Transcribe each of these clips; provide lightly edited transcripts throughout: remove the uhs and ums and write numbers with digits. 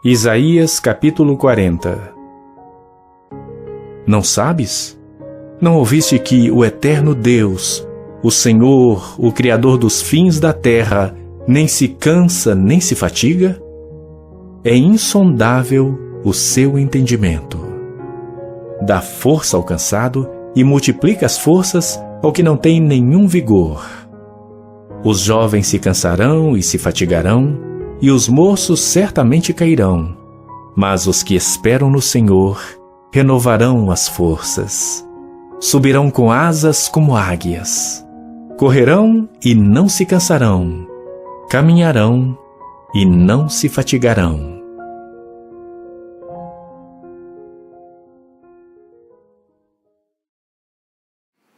Isaías capítulo 40. Não sabes? Não ouviste que o eterno Deus, o Senhor, o Criador dos fins da terra, nem se cansa nem se fatiga? É insondável o seu entendimento. Dá força ao cansado e multiplica as forças ao que não tem nenhum vigor. Os jovens se cansarão e se fatigarão, e os moços certamente cairão, mas os que esperam no Senhor renovarão as forças. Subirão com asas como águias. Correrão e não se cansarão. Caminharão e não se fatigarão.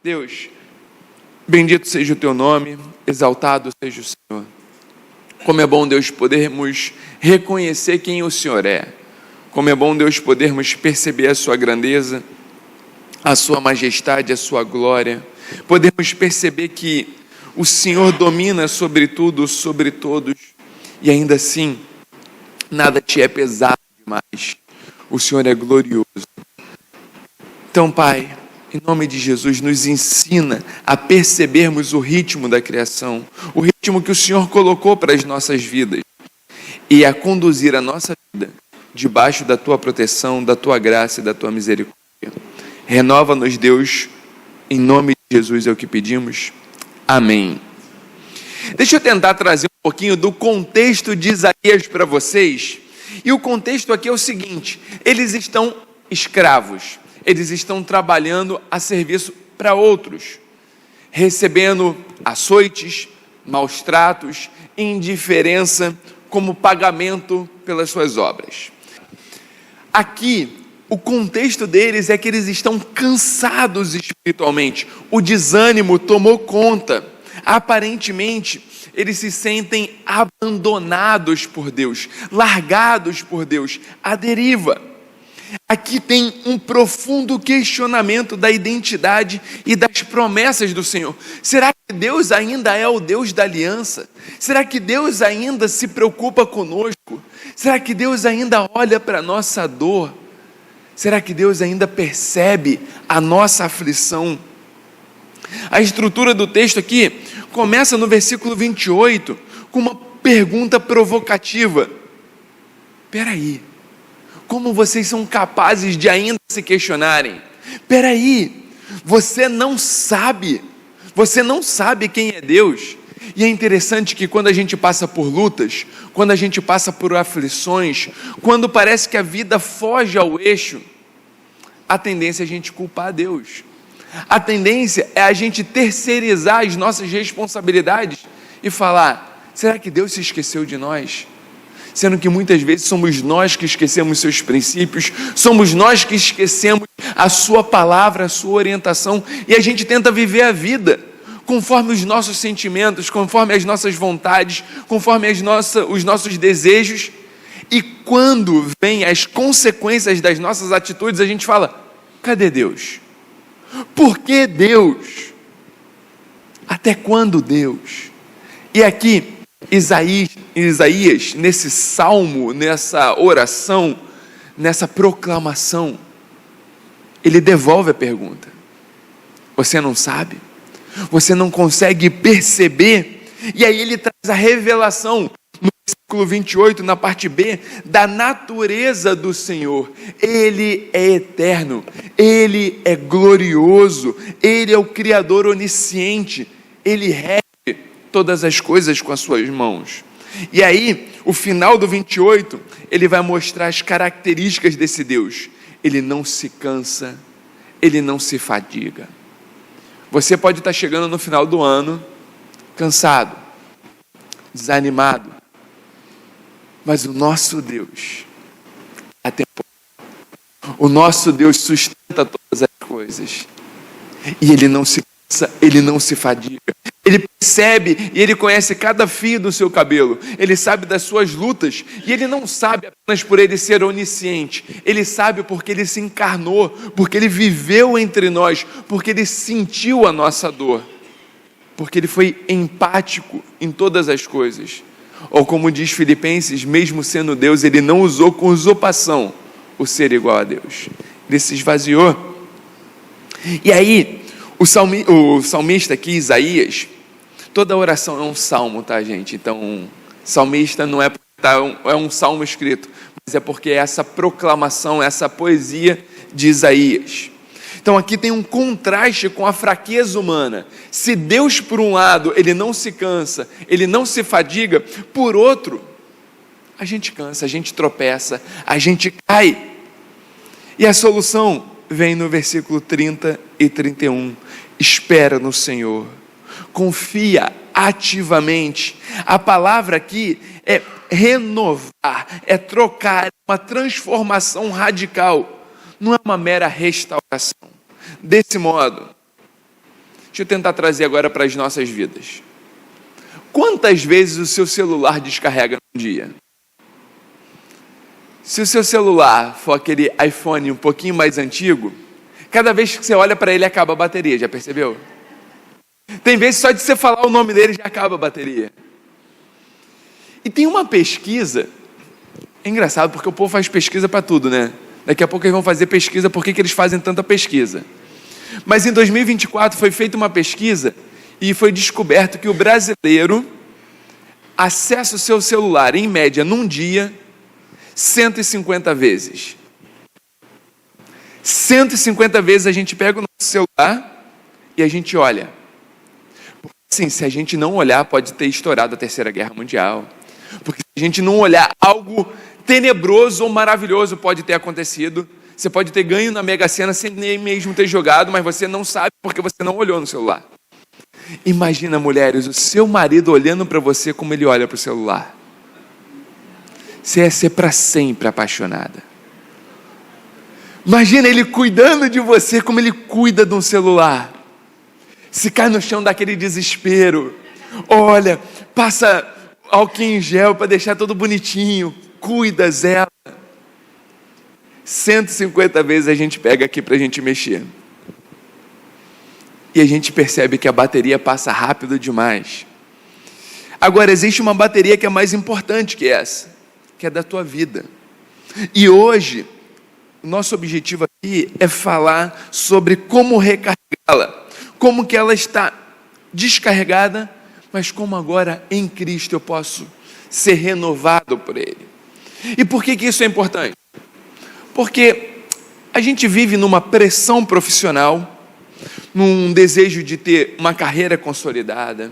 Deus, bendito seja o teu nome, exaltado seja o Senhor. Como é bom, Deus, podermos reconhecer quem o Senhor é. Como é bom, Deus, podermos perceber a sua grandeza, a sua majestade, a sua glória. Podermos perceber que o Senhor domina sobre tudo, sobre todos, e ainda assim, nada te é pesado demais. O Senhor é glorioso. Então, Pai, em nome de Jesus, nos ensina a percebermos o ritmo da criação, o ritmo que o Senhor colocou para as nossas vidas, e a conduzir a nossa vida debaixo da Tua proteção, da Tua graça e da Tua misericórdia. Renova-nos, Deus, em nome de Jesus é o que pedimos. Amém. Deixa eu tentar trazer um pouquinho do contexto de Isaías para vocês. E o contexto aqui é o seguinte: eles estão escravos. Eles estão trabalhando a serviço para outros, recebendo açoites, maus tratos, indiferença como pagamento pelas suas obras. Aqui, o contexto deles é que eles estão cansados espiritualmente. O desânimo tomou conta. Aparentemente, eles se sentem abandonados por Deus, largados por Deus, à deriva. Aqui tem um profundo questionamento da identidade e das promessas do Senhor. Será que Deus ainda é o Deus da aliança? Será que Deus ainda se preocupa conosco? Será que Deus ainda olha para a nossa dor? Será que Deus ainda percebe a nossa aflição? A estrutura do texto aqui começa no versículo 28 com uma pergunta provocativa. Espera aí. Como vocês são capazes de ainda se questionarem? Espera aí, você não sabe quem é Deus. E é interessante que quando a gente passa por lutas, quando a gente passa por aflições, quando parece que a vida foge ao eixo, a tendência é a gente culpar a Deus. A tendência é a gente terceirizar as nossas responsabilidades e falar: será que Deus se esqueceu de nós? Sendo que muitas vezes somos nós que esquecemos seus princípios, somos nós que esquecemos a sua palavra, a sua orientação, e a gente tenta viver a vida conforme os nossos sentimentos, conforme as nossas vontades, conforme os nossos desejos, e quando vem as consequências das nossas atitudes, a gente fala: cadê Deus? Por que Deus? Até quando Deus? E aqui, Isaías, nesse salmo, nessa oração, nessa proclamação, ele devolve a pergunta. Você não sabe? Você não consegue perceber? E aí ele traz a revelação, no versículo 28, na parte B, da natureza do Senhor. Ele é eterno, Ele é glorioso, Ele é o Criador onisciente, Ele rege todas as coisas com as suas mãos. E aí, o final do 28, ele vai mostrar as características desse Deus. Ele não se cansa, ele não se fadiga. Você pode estar chegando no final do ano, cansado, desanimado, mas o nosso Deus é atemporal. O nosso Deus sustenta todas as coisas. E ele não se cansa, ele não se fadiga. Ele percebe e ele conhece cada fio do seu cabelo. Ele sabe das suas lutas. E ele não sabe apenas por ele ser onisciente. Ele sabe porque ele se encarnou, porque ele viveu entre nós, porque ele sentiu a nossa dor, porque ele foi empático em todas as coisas. Ou como diz Filipenses, mesmo sendo Deus, ele não usou com usurpação o ser igual a Deus. Ele se esvaziou. E aí, o salmista aqui, Isaías, toda oração é um salmo, tá, gente? Então, salmista não é porque é um salmo escrito, mas é porque é essa proclamação, essa poesia de Isaías. Então aqui tem um contraste com a fraqueza humana. Se Deus, por um lado, ele não se cansa, ele não se fadiga, por outro, a gente cansa, a gente tropeça, a gente cai. E a solução vem no versículo 30 e 31. Espera no Senhor, confia ativamente. A palavra aqui é renovar, é trocar, é uma transformação radical. Não é uma mera restauração. Desse modo, deixa eu tentar trazer agora para as nossas vidas. Quantas vezes o seu celular descarrega num dia? Se o seu celular for aquele iPhone um pouquinho mais antigo, cada vez que você olha para ele acaba a bateria, já percebeu? Tem vezes só de você falar o nome dele já acaba a bateria. E tem uma pesquisa, é engraçado porque o povo faz pesquisa para tudo, né? Daqui a pouco eles vão fazer pesquisa, por que eles fazem tanta pesquisa? Mas em 2024 foi feita uma pesquisa e foi descoberto que o brasileiro acessa o seu celular, em média, num dia, 150 vezes. 150 vezes a gente pega o nosso celular e a gente olha. Porque, assim, se a gente não olhar, pode ter estourado a Terceira Guerra Mundial. Porque se a gente não olhar, algo tenebroso ou maravilhoso pode ter acontecido. Você pode ter ganho na Mega Sena sem nem mesmo ter jogado, mas você não sabe porque você não olhou no celular. Imagina, mulheres, o seu marido olhando para você como ele olha para o celular. Você ia ser para sempre apaixonada. Imagina ele cuidando de você como ele cuida de um celular. Se cai no chão daquele desespero. Olha, passa álcool em gel para deixar tudo bonitinho. Cuida, zela. 150 vezes a gente pega aqui para a gente mexer. E a gente percebe que a bateria passa rápido demais. Agora, existe uma bateria que é mais importante que essa, que é da tua vida. E hoje, o nosso objetivo aqui é falar sobre como recarregá-la. Como que ela está descarregada, mas como agora em Cristo eu posso ser renovado por Ele. E por que isso é importante? Porque a gente vive numa pressão profissional, num desejo de ter uma carreira consolidada,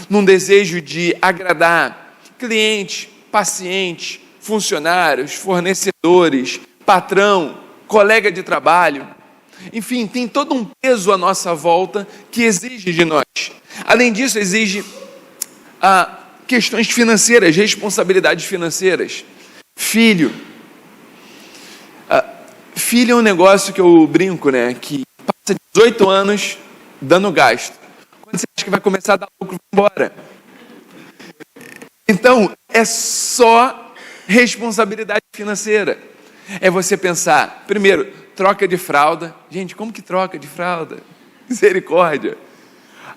num desejo de agradar cliente, paciente, funcionários, fornecedores, patrão, colega de trabalho. Enfim, tem todo um peso à nossa volta que exige de nós. Além disso, exige questões financeiras, responsabilidades financeiras. Filho é um negócio que eu brinco, né? Que passa 18 anos dando gasto. Quando você acha que vai começar a dar lucro, vai embora. Então, é só responsabilidade financeira. É você pensar, primeiro, troca de fralda. Gente, como que troca de fralda? Misericórdia.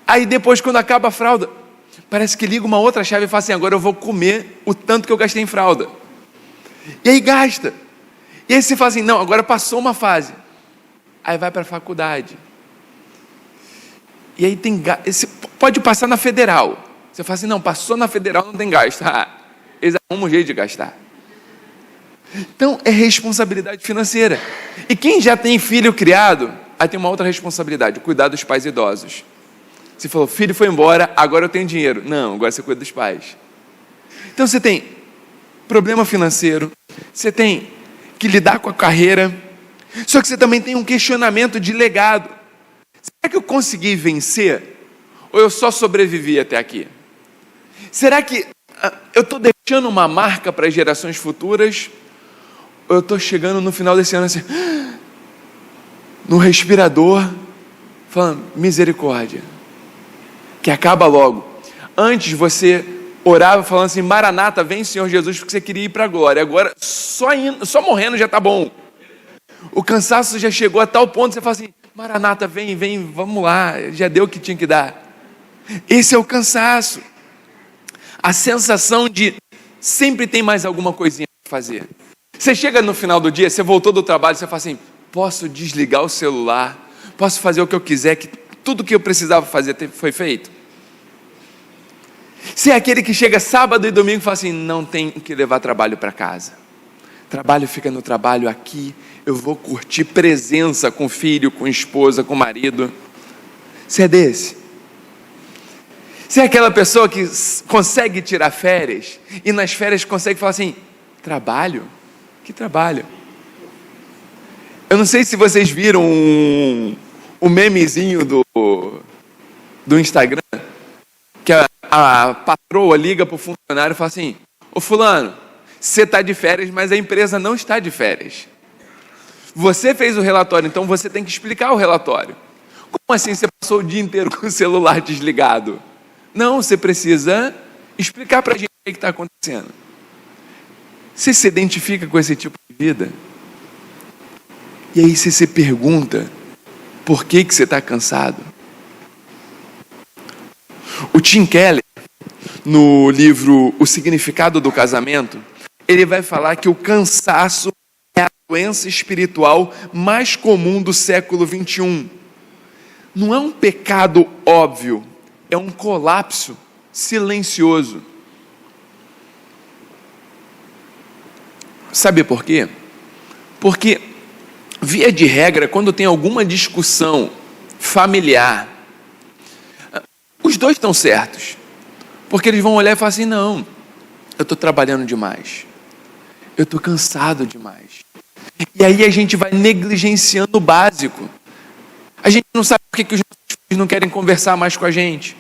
Aí depois, quando acaba a fralda, parece que liga uma outra chave e fala assim, agora eu vou comer o tanto que eu gastei em fralda. E aí gasta. E aí você fala assim, não, agora passou uma fase. Aí vai para a faculdade. E aí tem gasto. Você pode passar na federal. Você fala assim, não, passou na federal, não tem gasto. Eles arrumam um jeito de gastar. Então, é responsabilidade financeira. E quem já tem filho criado, aí tem uma outra responsabilidade, cuidar dos pais idosos. Você falou, filho foi embora, agora eu tenho dinheiro. Não, agora você cuida dos pais. Então, você tem problema financeiro, você tem que lidar com a carreira, só que você também tem um questionamento de legado. Será que eu consegui vencer? Ou eu só sobrevivi até aqui? Será que eu estou deixando uma marca para as gerações futuras? Ou eu estou chegando no final desse ano assim, no respirador, falando, misericórdia, que acaba logo. Antes você orava falando assim, Maranata, vem Senhor Jesus, porque você queria ir para a glória. Agora, só morrendo já está bom. O cansaço já chegou a tal ponto, você fala assim, Maranata, vem, vamos lá, já deu o que tinha que dar. Esse é o cansaço. A sensação de sempre tem mais alguma coisinha para fazer. Você chega no final do dia, você voltou do trabalho, você fala assim, posso desligar o celular, posso fazer o que eu quiser, que tudo que eu precisava fazer foi feito. Você é aquele que chega sábado e domingo e fala assim, não tem que levar trabalho para casa. Trabalho fica no trabalho, aqui eu vou curtir presença com o filho, com a esposa, com o marido. Você é desse? Você é aquela pessoa que consegue tirar férias e nas férias consegue falar assim, trabalho? Que trabalho? Eu não sei se vocês viram um memezinho do Instagram, que a patroa liga para o funcionário e fala assim, ô fulano, você está de férias, mas a empresa não está de férias. Você fez o relatório, então você tem que explicar o relatório. Como assim você passou o dia inteiro com o celular desligado? Não, você precisa explicar para a gente o que está acontecendo. Você se identifica com esse tipo de vida? E aí você se pergunta, por que você está cansado? O Tim Keller, no livro O Significado do Casamento, ele vai falar que o cansaço é a doença espiritual mais comum do século 21. Não é um pecado óbvio, é um colapso silencioso. Sabe por quê? Porque, via de regra, quando tem alguma discussão familiar, os dois estão certos. Porque eles vão olhar e falar assim, não, eu estou trabalhando demais. Eu estou cansado demais. E aí a gente vai negligenciando o básico. A gente não sabe por que os nossos filhos não querem conversar mais com a gente.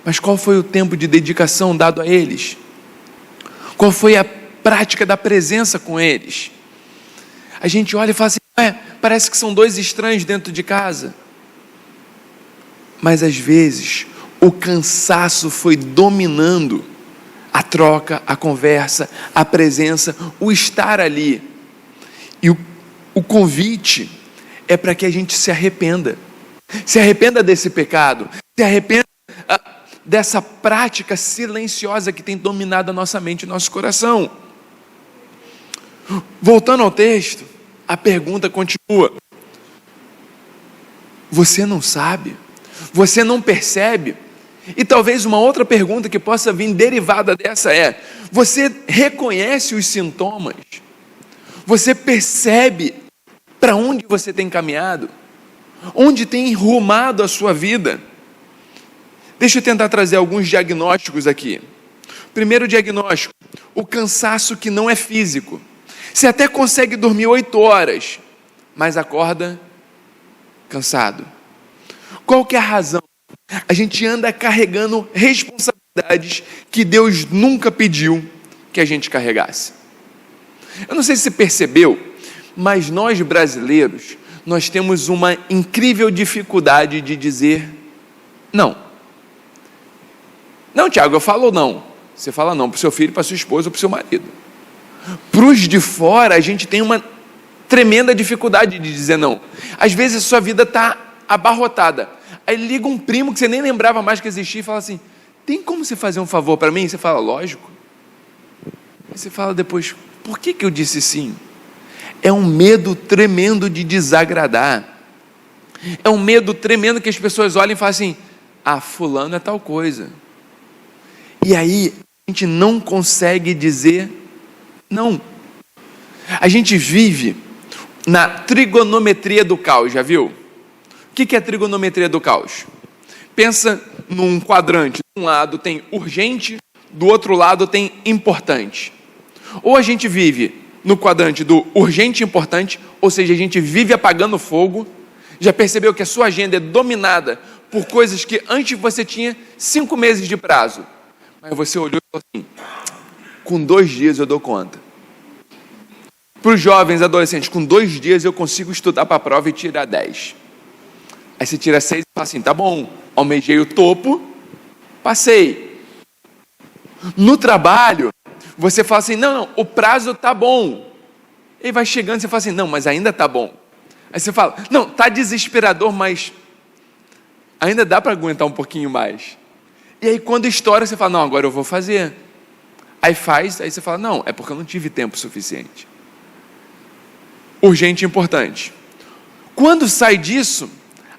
Mas qual foi o tempo de dedicação dado a eles? Qual foi a prática da presença com eles? A gente olha e fala assim, parece que são dois estranhos dentro de casa. Mas às vezes o cansaço foi dominando a troca, a conversa, a presença, o estar ali. E o convite é para que a gente se arrependa. Se arrependa desse pecado. Se arrependa dessa prática silenciosa que tem dominado a nossa mente e nosso coração. Voltando ao texto, a pergunta continua. Você não sabe? Você não percebe? E talvez uma outra pergunta que possa vir derivada dessa é, você reconhece os sintomas? Você percebe para onde você tem caminhado? Onde tem rumado a sua vida? Deixa eu tentar trazer alguns diagnósticos aqui. Primeiro diagnóstico, o cansaço que não é físico. Você até consegue dormir 8 horas, mas acorda cansado. Qual que é a razão? A gente anda carregando responsabilidades que Deus nunca pediu que a gente carregasse. Eu não sei se você percebeu, mas nós brasileiros, nós temos uma incrível dificuldade de dizer não. Não, Tiago, eu falo não. Você fala não para o seu filho, para a sua esposa ou para o seu marido. Para os de fora, a gente tem uma tremenda dificuldade de dizer não. Às vezes a sua vida está abarrotada. Aí liga um primo que você nem lembrava mais que existia e fala assim, tem como você fazer um favor para mim? Você fala, lógico. Aí você fala depois, por que eu disse sim? É um medo tremendo de desagradar. É um medo tremendo que as pessoas olhem e falem assim, fulano é tal coisa. E aí a gente não consegue dizer não. A gente vive na trigonometria do caos, já viu? O que é a trigonometria do caos? Pensa num quadrante. De um lado tem urgente, do outro lado tem importante. Ou a gente vive no quadrante do urgente e importante, ou seja, a gente vive apagando fogo. Já percebeu que a sua agenda é dominada por coisas que antes você tinha 5 meses de prazo. Mas você olhou e falou assim, com 2 dias eu dou conta. Para os jovens adolescentes, com 2 dias eu consigo estudar para a prova e tirar 10. Aí você tira 6 e fala assim, tá bom, almejei o topo, passei. No trabalho, você fala assim, não, o prazo tá bom. E vai chegando, você fala assim, não, mas ainda tá bom. Aí você fala, não, tá desesperador, mas ainda dá para aguentar um pouquinho mais. E aí quando estoura, você fala, não, agora eu vou fazer. Aí faz, aí você fala, não, é porque eu não tive tempo suficiente. Urgente e importante. Quando sai disso,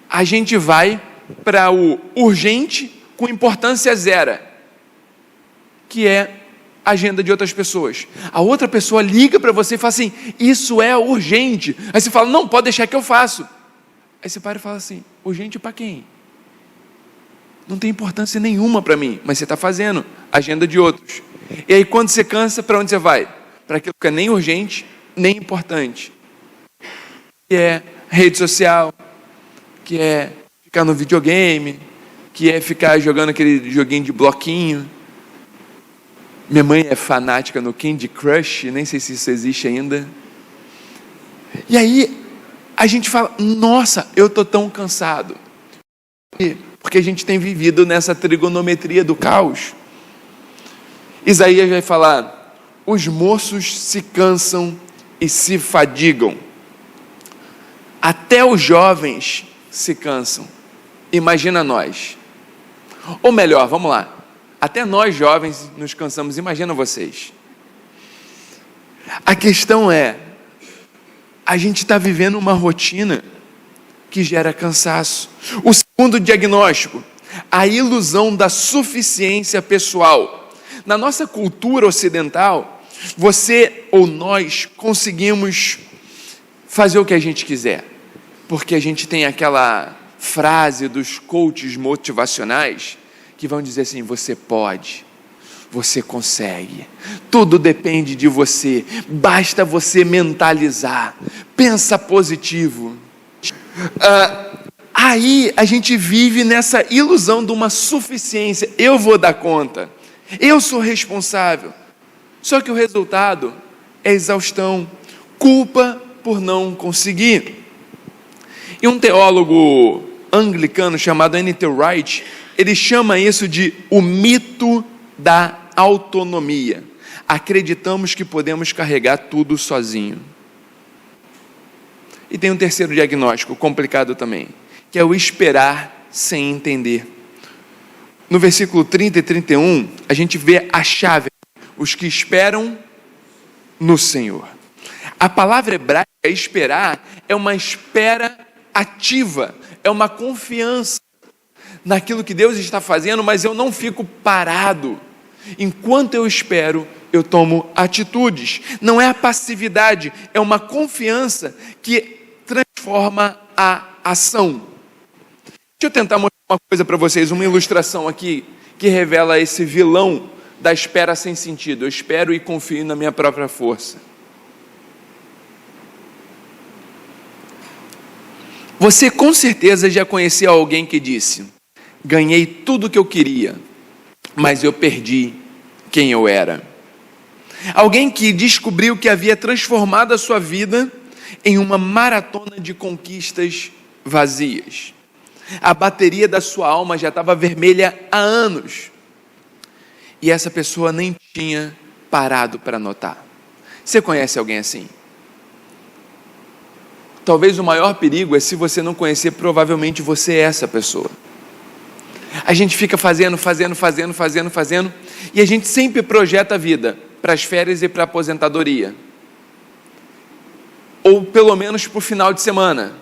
a gente vai para o urgente com importância zero, que é a agenda de outras pessoas. A outra pessoa liga para você e fala assim, isso é urgente. Aí você fala, não, pode deixar que eu faço. Aí você para e fala assim, urgente para quem? Não tem importância nenhuma para mim, mas você está fazendo agenda de outros. E aí quando você cansa, para onde você vai? Para aquilo que é nem urgente, nem importante. Que é rede social, que é ficar no videogame, que é ficar jogando aquele joguinho de bloquinho. Minha mãe é fanática no Candy Crush, nem sei se isso existe ainda. E aí a gente fala, nossa, eu estou tão cansado. Porque a gente tem vivido nessa trigonometria do caos. Isaías vai falar, os moços se cansam e se fadigam. Até os jovens se cansam. Imagina nós. Ou melhor, vamos lá. Até nós jovens nos cansamos, imagina vocês. A questão é, a gente está vivendo uma rotina que gera cansaço. O segundo diagnóstico, a ilusão da suficiência pessoal. Na nossa cultura ocidental, você ou nós conseguimos fazer o que a gente quiser, porque a gente tem aquela frase dos coaches motivacionais que vão dizer assim, você pode, você consegue, tudo depende de você, basta você mentalizar, pensa positivo. Aí a gente vive nessa ilusão de uma suficiência, eu vou dar conta, eu sou responsável, só que o resultado é exaustão, culpa por não conseguir. E um teólogo anglicano chamado N.T. Wright, ele chama isso de o mito da autonomia. Acreditamos que podemos carregar tudo sozinho. E tem um terceiro diagnóstico, complicado também, que é o esperar sem entender. No versículo 30 e 31, a gente vê a chave, os que esperam no Senhor. A palavra hebraica, esperar, é uma espera ativa, é uma confiança naquilo que Deus está fazendo, mas eu não fico parado. Enquanto eu espero, eu tomo atitudes. Não é a passividade, é uma confiança que transforma a ação. Deixa eu tentar mostrar uma coisa para vocês, uma ilustração aqui que revela esse vilão da espera sem sentido. Eu espero e confio na minha própria força. Você com certeza já conheceu alguém que disse, ganhei tudo o que eu queria, mas eu perdi quem eu era. Alguém que descobriu que havia transformado a sua vida em uma maratona de conquistas vazias. A bateria da sua alma já estava vermelha há anos. E essa pessoa nem tinha parado para notar. Você conhece alguém assim? Talvez o maior perigo é se você não conhecer, provavelmente você é essa pessoa. A gente fica fazendo, e a gente sempre projeta a vida para as férias e para a aposentadoria. Ou pelo menos para o final de semana.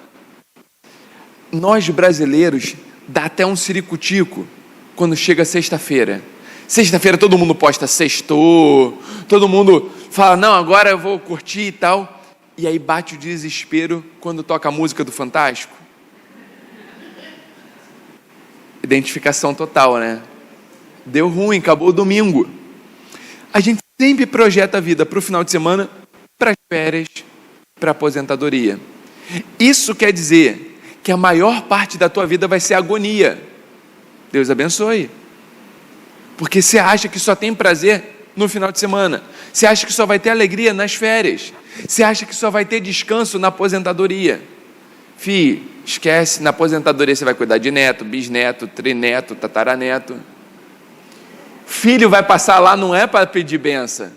Nós brasileiros, dá até um ciricutico quando chega sexta-feira. Sexta-feira todo mundo posta sextou, todo mundo fala, não, agora eu vou curtir e tal. E aí bate o desespero quando toca a música do Fantástico. Identificação total, né? Deu ruim, acabou o domingo. A gente sempre projeta a vida para o final de semana, para as férias, para a aposentadoria. Isso quer dizer que a maior parte da tua vida vai ser agonia. Deus abençoe. Porque você acha que só tem prazer no final de semana. Você acha que só vai ter alegria nas férias. Você acha que só vai ter descanso na aposentadoria. Fih, esquece, na aposentadoria você vai cuidar de neto, bisneto, trineto, tataraneto. Filho vai passar lá não é para pedir benção.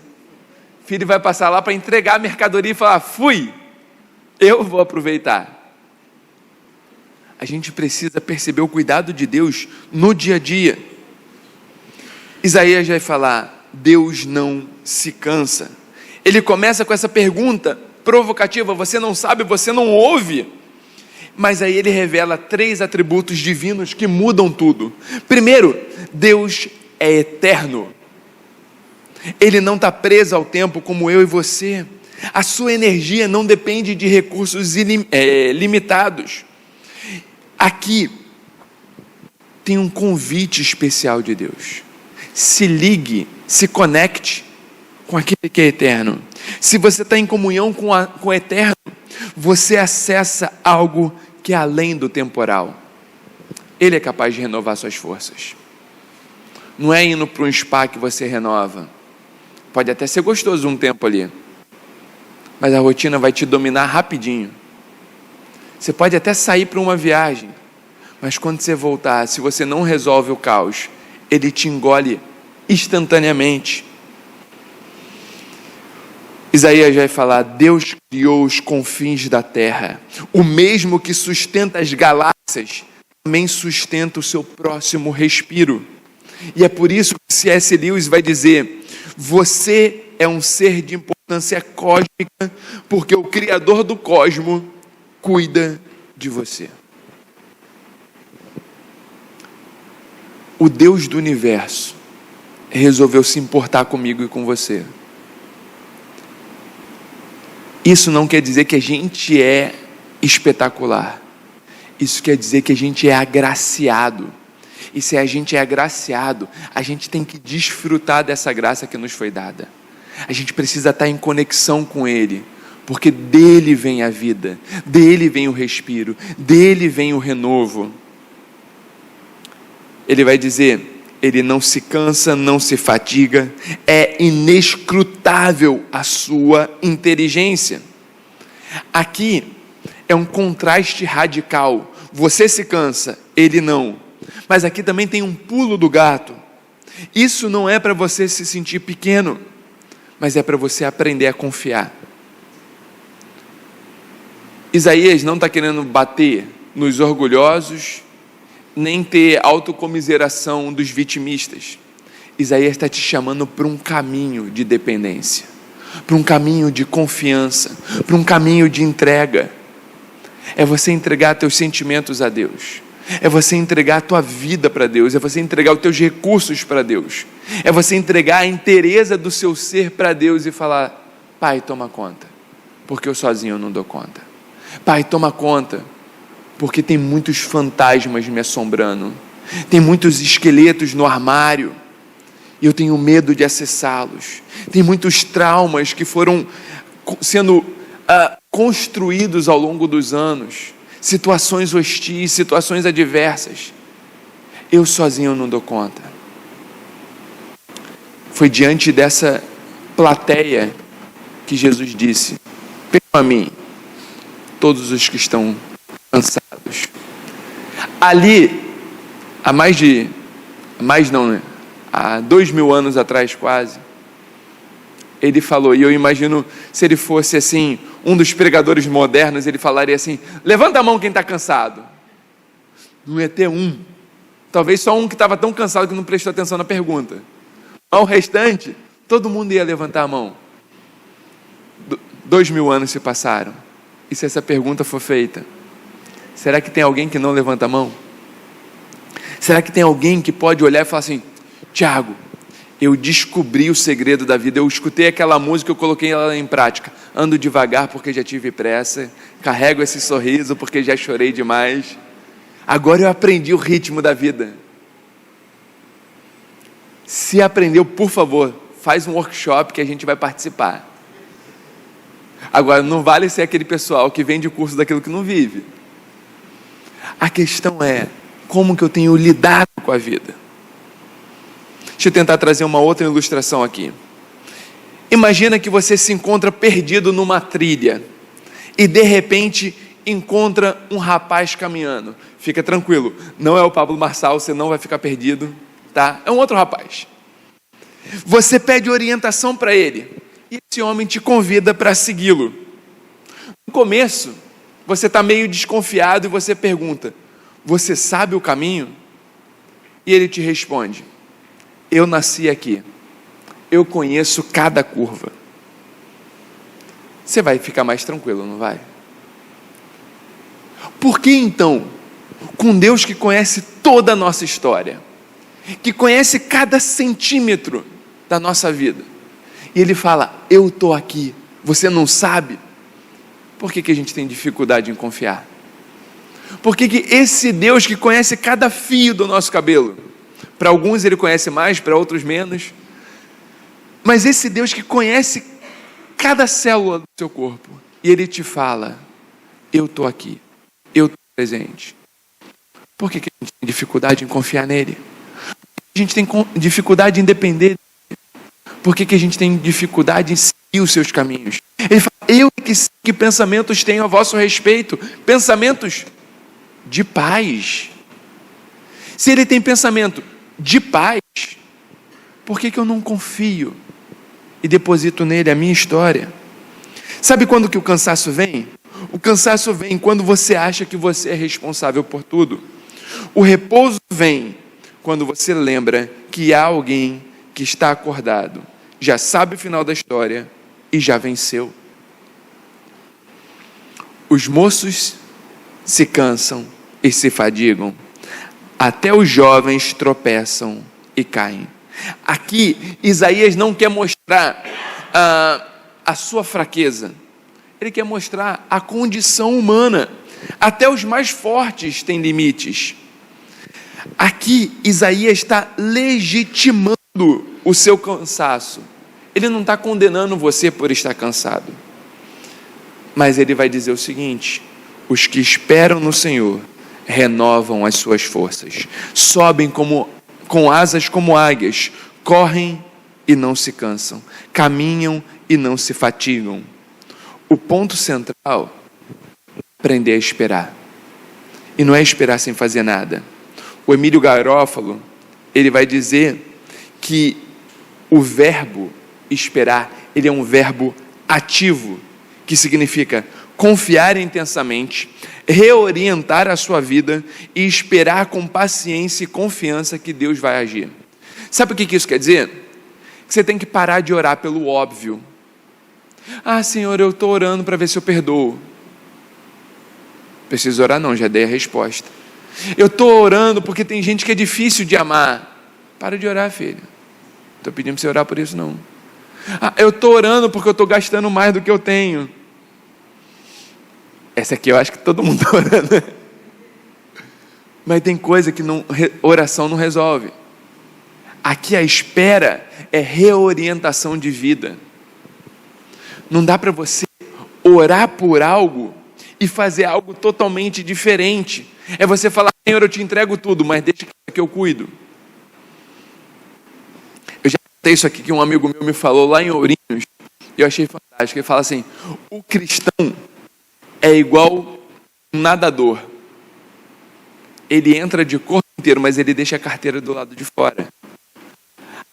Filho vai passar lá para entregar a mercadoria e falar, fui, eu vou aproveitar. A gente precisa perceber o cuidado de Deus no dia a dia. Isaías vai falar: Deus não se cansa. Ele começa com essa pergunta provocativa: você não sabe, você não ouve? Mas aí ele revela 3 atributos divinos que mudam tudo. Primeiro, Deus é eterno. Ele não está preso ao tempo como eu e você. A sua energia não depende de recursos limitados. Aqui tem um convite especial de Deus. Se ligue, se conecte com aquele que é eterno. Se você está em comunhão com o eterno, você acessa algo que é além do temporal. Ele é capaz de renovar suas forças. Não é indo para um spa que você renova. Pode até ser gostoso um tempo ali, mas a rotina vai te dominar rapidinho. Você pode até sair para uma viagem, mas quando você voltar, se você não resolve o caos, ele te engole instantaneamente. Isaías vai falar: Deus criou os confins da terra. O mesmo que sustenta as galáxias, também sustenta o seu próximo respiro. E é por isso que C.S. Lewis vai dizer: você é um ser de importância cósmica, porque o Criador do cosmos cuida de você. O Deus do universo resolveu se importar comigo e com você. Isso não quer dizer que a gente é espetacular. Isso quer dizer que a gente é agraciado. E se a gente é agraciado, a gente tem que desfrutar dessa graça que nos foi dada. A gente precisa estar em conexão com Ele, porque dele vem a vida, dele vem o respiro, dele vem o renovo. Ele vai dizer: ele não se cansa, não se fatiga, é inescrutável a sua inteligência. Aqui é um contraste radical. Você se cansa, ele não. Mas aqui também tem um pulo do gato. Isso não é para você se sentir pequeno, mas é para você aprender a confiar. Isaías não está querendo bater nos orgulhosos, nem ter autocomiseração dos vitimistas. Isaías está te chamando para um caminho de dependência, para um caminho de confiança, para um caminho de entrega. É você entregar teus sentimentos a Deus. É você entregar a tua vida para Deus, é você entregar os teus recursos para Deus, é você entregar a inteireza do seu ser para Deus e falar: Pai, toma conta, porque eu sozinho não dou conta. Pai, toma conta, porque tem muitos fantasmas me assombrando, tem muitos esqueletos no armário, e eu tenho medo de acessá-los. Tem muitos traumas que foram sendo construídos ao longo dos anos, situações hostis, situações adversas. Eu sozinho não dou conta. Foi diante dessa plateia que Jesus disse: venham a mim, todos os que estão cansados. Ali, há 2000 anos atrás quase, ele falou, e eu imagino, se ele fosse assim, um dos pregadores modernos, ele falaria assim: levanta a mão quem está cansado. Não ia ter um, talvez só um que estava tão cansado que não prestou atenção na pergunta. Ao restante, todo mundo ia levantar a mão. 2000 anos se passaram, e se essa pergunta for feita, será que tem alguém que não levanta a mão? Será que tem alguém que pode olhar e falar assim: Tiago, eu descobri o segredo da vida, eu escutei aquela música, eu coloquei ela em prática, ando devagar porque já tive pressa, carrego esse sorriso porque já chorei demais, agora eu aprendi o ritmo da vida. Se aprendeu, por favor, faz um workshop que a gente vai participar. Agora, não vale ser aquele pessoal que vende o curso daquilo que não vive. A questão é, como que eu tenho lidado com a vida? Deixa eu tentar trazer uma outra ilustração aqui. Imagina que você se encontra perdido numa trilha e de repente encontra um rapaz caminhando. Fica tranquilo, não é o Pablo Marçal, você não vai ficar perdido, tá? É um outro rapaz. Você pede orientação para ele e esse homem te convida para segui-lo. No começo, você está meio desconfiado e você pergunta: você sabe o caminho? E ele te responde: eu nasci aqui, eu conheço cada curva. Você vai ficar mais tranquilo, não vai? Por que então, com Deus que conhece toda a nossa história, que conhece cada centímetro da nossa vida, e Ele fala, eu estou aqui, você não sabe? Por que a gente tem dificuldade em confiar? Por que esse Deus que conhece cada fio do nosso cabelo, para alguns Ele conhece mais, para outros menos, mas esse Deus que conhece cada célula do seu corpo, e Ele te fala, eu estou aqui, eu estou presente. Por que a gente tem dificuldade em confiar nele? A gente tem dificuldade em depender dele. Por que a gente tem dificuldade em seguir os seus caminhos? Ele fala, eu que pensamentos tenho a vosso respeito, pensamentos de paz. Se ele tem pensamento de paz, por que eu não confio e deposito nele a minha história? Sabe quando que o cansaço vem? O cansaço vem quando você acha que você é responsável por tudo. O repouso vem quando você lembra que há alguém que está acordado, já sabe o final da história e já venceu. Os moços se cansam e se fadigam, até os jovens tropeçam e caem. Aqui, Isaías não quer mostrar a sua fraqueza, ele quer mostrar a condição humana. Até os mais fortes têm limites. Aqui, Isaías está legitimando o seu cansaço. Ele não está condenando você por estar cansado, mas ele vai dizer o seguinte: os que esperam no Senhor renovam as suas forças, sobem com asas como águias, correm e não se cansam, caminham e não se fatigam. O ponto central é aprender a esperar, e não é esperar sem fazer nada. O Emílio Garófalo, ele vai dizer que o verbo esperar, ele é um verbo ativo, que significa confiar intensamente, reorientar a sua vida e esperar com paciência e confiança que Deus vai agir. Sabe o que isso quer dizer? Que você tem que parar de orar pelo óbvio. Ah, Senhor, eu estou orando para ver se eu perdoo. Preciso orar não, já dei a resposta. Eu estou orando porque tem gente que é difícil de amar. Para de orar, filho. Não estou pedindo para você orar por isso não. Ah, eu estou orando porque eu estou gastando mais do que eu tenho. Essa aqui eu acho que todo mundo está orando. Mas tem coisa que oração não resolve. Aqui a espera é reorientação de vida. Não dá para você orar por algo e fazer algo totalmente diferente. É você falar, Senhor, eu te entrego tudo, mas deixa que eu cuido. Eu já contei isso aqui que um amigo meu me falou lá em Ourinhos, e eu achei fantástico. Ele fala assim, o cristão é igual um nadador. Ele entra de corpo inteiro, mas ele deixa a carteira do lado de fora.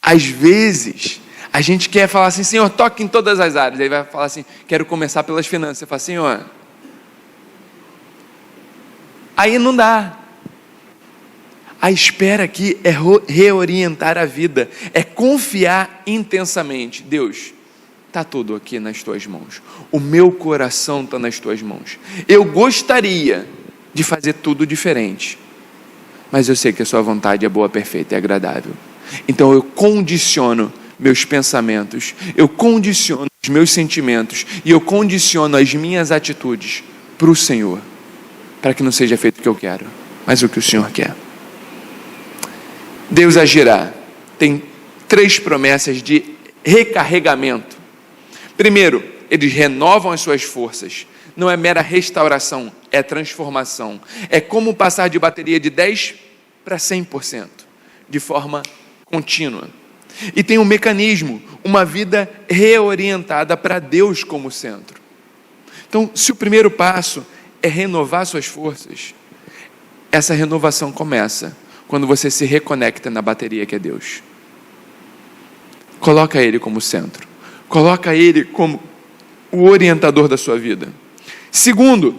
Às vezes, a gente quer falar assim, Senhor, toque em todas as áreas. Ele vai falar assim, quero começar pelas finanças. Você fala, Senhor, aí não dá. A espera aqui é reorientar a vida, é confiar intensamente. Deus, está tudo aqui nas tuas mãos. O meu coração está nas tuas mãos. Eu gostaria de fazer tudo diferente, mas eu sei que a sua vontade é boa, perfeita e agradável. Então eu condiciono meus pensamentos, eu condiciono os meus sentimentos e eu condiciono as minhas atitudes para o Senhor, para que não seja feito o que eu quero, mas o que o Senhor quer. Deus agirá. Tem 3 promessas de recarregamento. Primeiro, eles renovam as suas forças. Não é mera restauração, é transformação. É como passar de bateria de 10% para 100%, de forma contínua. E tem um mecanismo, uma vida reorientada para Deus como centro. Então, se o primeiro passo é renovar suas forças, essa renovação começa quando você se reconecta na bateria que é Deus. Coloca Ele como centro. Coloca Ele como o orientador da sua vida. Segundo,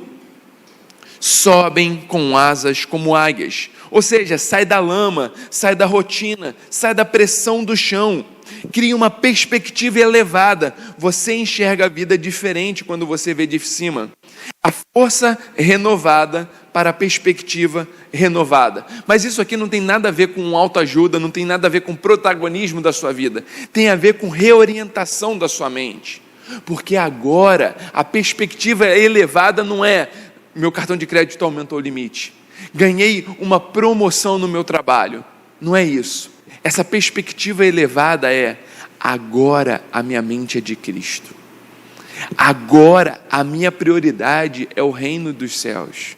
sobem com asas como águias. Ou seja, sai da lama, sai da rotina, sai da pressão do chão. Cria uma perspectiva elevada. Você enxerga a vida diferente quando você vê de cima. A força renovada para a perspectiva renovada. Mas isso aqui não tem nada a ver com autoajuda, não tem nada a ver com protagonismo da sua vida. Tem a ver com reorientação da sua mente. Porque agora a perspectiva elevada não é: meu cartão de crédito aumentou o limite, ganhei uma promoção no meu trabalho. Não é isso. Essa perspectiva elevada é: agora a minha mente é de Cristo. Agora a minha prioridade é o reino dos céus.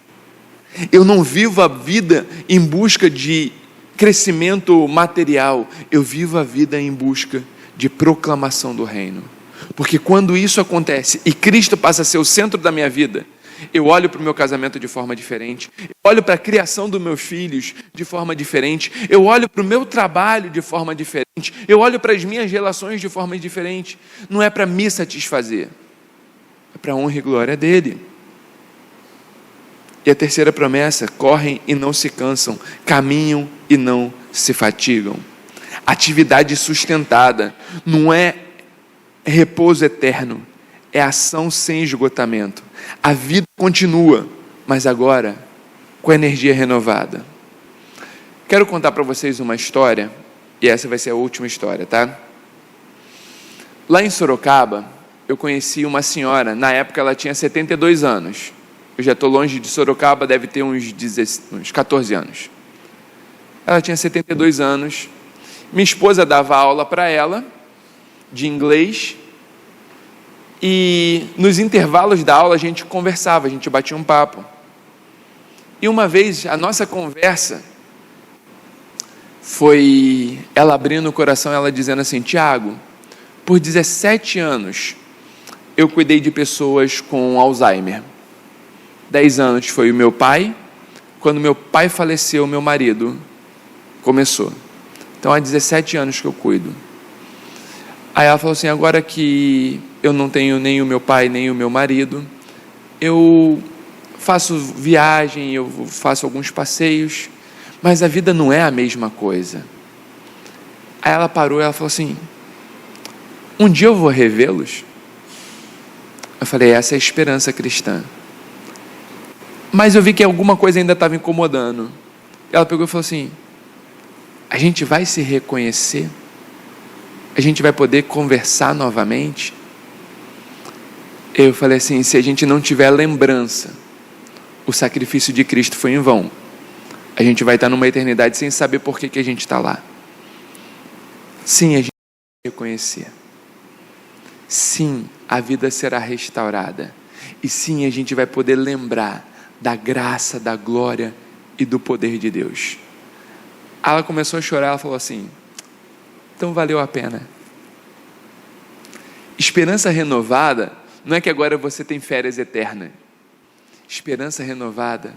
Eu não vivo a vida em busca de crescimento material. Eu vivo a vida em busca de proclamação do reino. Porque quando isso acontece e Cristo passa a ser o centro da minha vida, eu olho para o meu casamento de forma diferente, eu olho para a criação dos meus filhos de forma diferente, eu olho para o meu trabalho de forma diferente, eu olho para as minhas relações de forma diferente. Não é para me satisfazer, é para a honra e glória dele. E a terceira promessa: correm e não se cansam, caminham e não se fatigam. Atividade sustentada não é repouso eterno, é ação sem esgotamento. A vida continua, mas agora com energia renovada. Quero contar para vocês uma história, e essa vai ser a última história, tá? Lá em Sorocaba, eu conheci uma senhora. Na época ela tinha 72 anos. Eu já estou longe de Sorocaba, deve ter uns 14 anos. Ela tinha 72 anos. Minha esposa dava aula para ela de inglês, e nos intervalos da aula a gente conversava, a gente batia um papo. E uma vez a nossa conversa foi ela abrindo o coração, ela dizendo assim: Tiago, por 17 anos eu cuidei de pessoas com Alzheimer. 10 anos foi o meu pai. Quando meu pai faleceu, meu marido começou. Então há 17 anos que eu cuido. Aí ela falou assim: agora que eu não tenho nem o meu pai, nem o meu marido, eu faço viagem, eu faço alguns passeios, mas a vida não é a mesma coisa. Aí ela parou e ela falou assim: um dia eu vou revê-los? Eu falei: essa é a esperança cristã. Mas eu vi que alguma coisa ainda estava incomodando. Ela pegou e falou assim: a gente vai se reconhecer? A gente vai poder conversar novamente? Eu falei assim: se a gente não tiver lembrança, o sacrifício de Cristo foi em vão. A gente vai estar numa eternidade sem saber por que a gente está lá. Sim, a gente vai reconhecer. Sim, a vida será restaurada. E sim, a gente vai poder lembrar da graça, da glória e do poder de Deus. Ela começou a chorar. Ela falou assim: então valeu a pena. Esperança renovada não é que agora você tem férias eternas. Esperança renovada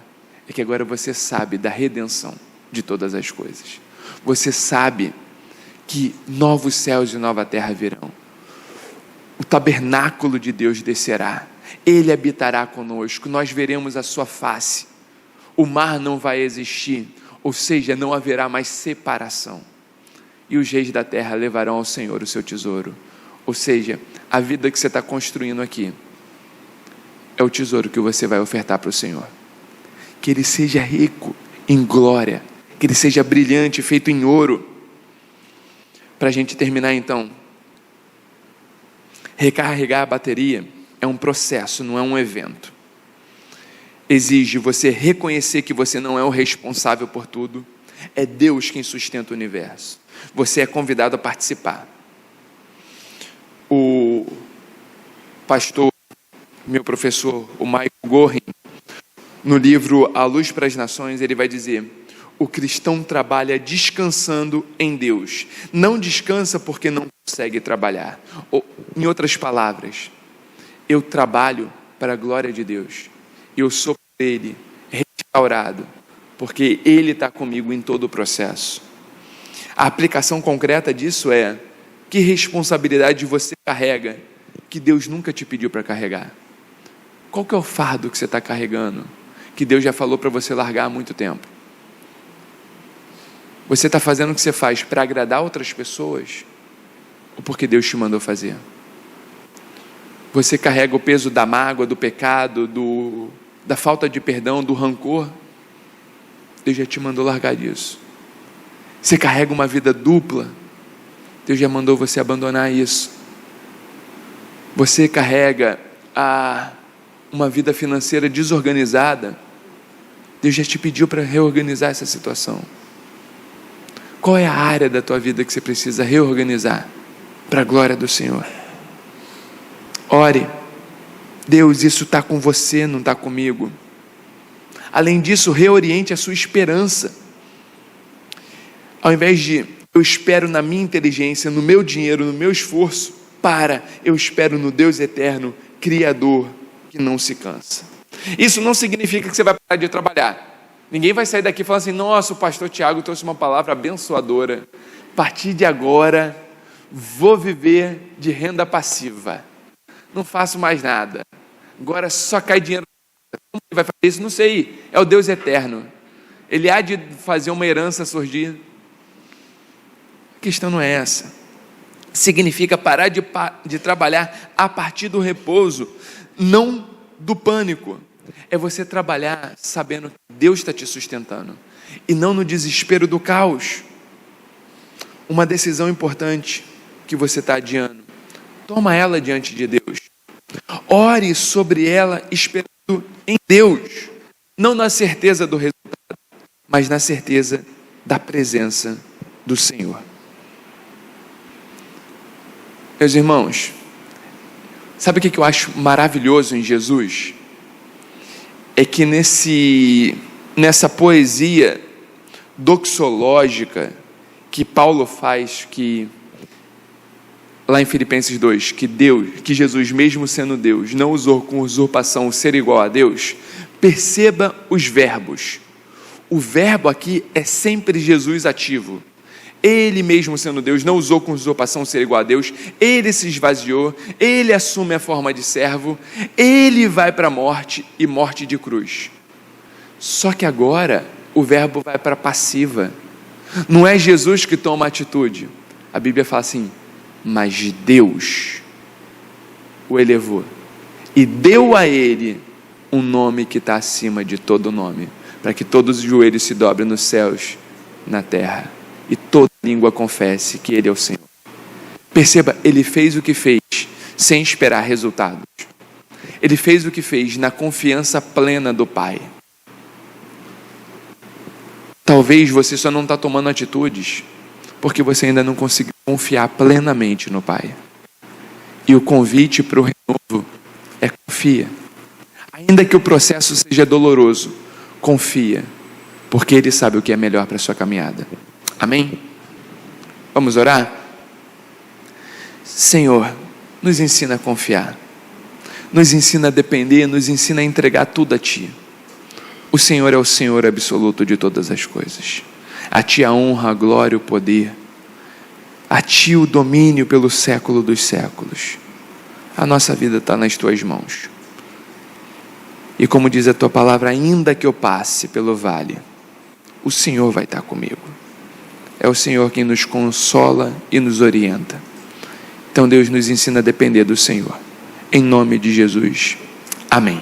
é que agora você sabe da redenção de todas as coisas. Você sabe que novos céus e nova terra virão. O tabernáculo de Deus descerá. Ele habitará conosco. Nós veremos a sua face. O mar não vai existir. Ou seja, não haverá mais separação. E os reis da terra levarão ao Senhor o seu tesouro. Ou seja, a vida que você está construindo aqui é o tesouro que você vai ofertar para o Senhor. Que ele seja rico em glória, que ele seja brilhante, feito em ouro. Para a gente terminar então, recarregar a bateria é um processo, não é um evento. Exige você reconhecer que você não é o responsável por tudo. É Deus quem sustenta o universo. Você é convidado a participar. O pastor, meu professor, o Michael Gorin, no livro A Luz para as Nações, ele vai dizer: o cristão trabalha descansando em Deus. Não descansa porque não consegue trabalhar. Ou, em outras palavras, eu trabalho para a glória de Deus. Eu sou por Ele restaurado, porque Ele está comigo em todo o processo. A aplicação concreta disso é: que responsabilidade você carrega que Deus nunca te pediu para carregar? Qual que é o fardo que você está carregando que Deus já falou para você largar há muito tempo? Você está fazendo o que você faz para agradar outras pessoas? Ou porque Deus te mandou fazer? Você carrega o peso da mágoa, do pecado, da falta de perdão, do rancor? Deus já te mandou largar disso. Você carrega uma vida dupla? Deus já mandou você abandonar isso. Você carrega uma vida financeira desorganizada? Deus já te pediu para reorganizar essa situação. Qual é a área da tua vida que você precisa reorganizar para a glória do Senhor? Ore. Deus, isso está com você, não está comigo. Além disso, reoriente a sua esperança. Ao invés de eu espero na minha inteligência, no meu dinheiro, no meu esforço, eu espero no Deus eterno, Criador, que não se cansa. Isso não significa que você vai parar de trabalhar. Ninguém vai sair daqui falando assim: nossa, o pastor Tiago trouxe uma palavra abençoadora. A partir de agora, vou viver de renda passiva. Não faço mais nada. Agora só cai dinheiro. Como ele vai fazer isso? Não sei. É o Deus eterno. Ele há de fazer uma herança surgir. A questão não é essa. Significa parar de trabalhar a partir do repouso, não do pânico. É você trabalhar sabendo que Deus está te sustentando e não no desespero do caos. Uma decisão importante que você está adiando, toma ela diante de Deus. Ore sobre ela esperando em Deus, não na certeza do resultado, mas na certeza da presença do Senhor. Meus irmãos, sabe o que eu acho maravilhoso em Jesus? É que nessa poesia doxológica que Paulo faz, lá em Filipenses 2, que Jesus, mesmo sendo Deus, não usou com usurpação o ser igual a Deus. Perceba os verbos. O verbo aqui é sempre Jesus ativo. Ele mesmo sendo Deus, não usou com usurpação ser igual a Deus, ele se esvaziou, ele assume a forma de servo, ele vai para a morte e morte de cruz. Só que agora o verbo vai para a passiva. Não é Jesus que toma atitude. A Bíblia fala assim: mas Deus o elevou e deu a ele um nome que está acima de todo nome, para que todos os joelhos se dobrem nos céus, na terra, e toda língua confesse que Ele é o Senhor. Perceba, Ele fez o que fez sem esperar resultados. Ele fez o que fez na confiança plena do Pai. Talvez você só não está tomando atitudes porque você ainda não conseguiu confiar plenamente no Pai. E o convite para o renovo é: confia. Ainda que o processo seja doloroso, confia, porque Ele sabe o que é melhor para a sua caminhada. Amém? Vamos orar? Senhor, nos ensina a confiar, nos ensina a depender, nos ensina a entregar tudo a Ti. O Senhor é o Senhor absoluto de todas as coisas. A Ti a honra, a glória, o poder. A Ti o domínio pelo século dos séculos. A nossa vida está nas Tuas mãos. E como diz a Tua palavra, ainda que eu passe pelo vale, o Senhor vai estar comigo. É o Senhor quem nos consola e nos orienta. Então Deus nos ensina a depender do Senhor. Em nome de Jesus. Amém.